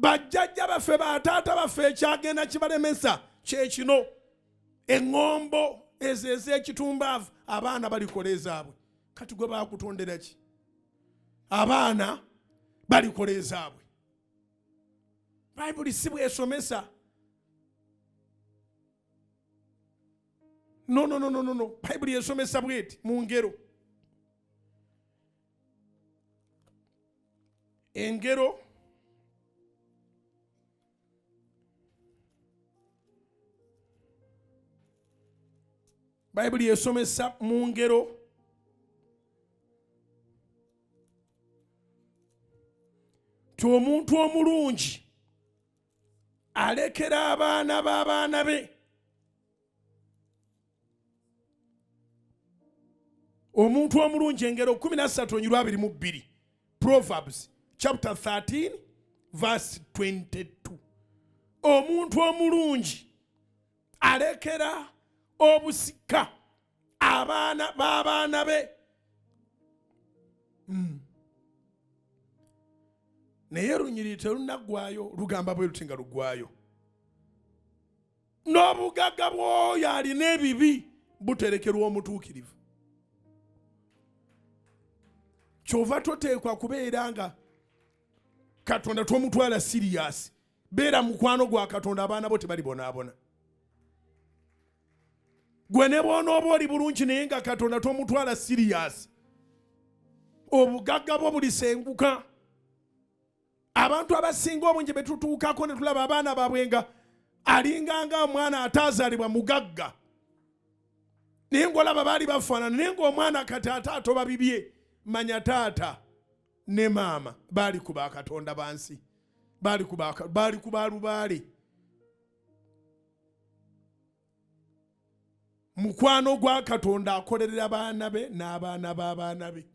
bajjajja baffe bataata baffe ekyagenda kibalemesa kye kino eŋŋombo ezo ez'ekitumbaavu abaana balikola ezaabwe kati gwe baakutondera ki abaana balikola ezaabwe bayibuli si bwesomesa no bayibuli esomesa bweti mu ngero engero bayibuli esomesa mu ngero ti omuntu omulungi alekera abaana b'abaana be omuntu omulungi engero 13:22 Proverbs chapter 13 verse 22 omuntu omulungi alekera obusika abaana b'abaana be naye lunyiriri terunaggwayo lugamba bwe luti nga luggwayo n'obugagga bw'oyo alina ebibi buterekerwa omutuukirivu kyova toteekwa kubeera nga Katonda tomutwala siriyasi beera mukwano gwa Katonda abaana bo tebalibonaabona gwe ne bw'onooba oli bulungi naye nga Katonda tomutwala siriyasi obugagga bwo bulisenguka abantu abasinga obungi betutuukako ne tulaba abaana baabwe nga alinganga omwana ataazaalibwa mugagga naye ng'olaba baali bafaanana naye ng'omwana kati ataato babibye manya taata ne maama baali ku bakatonda bansi baali ku balubaale mukwano gwa Katonda akolerera baana be n'abaana b'abaana be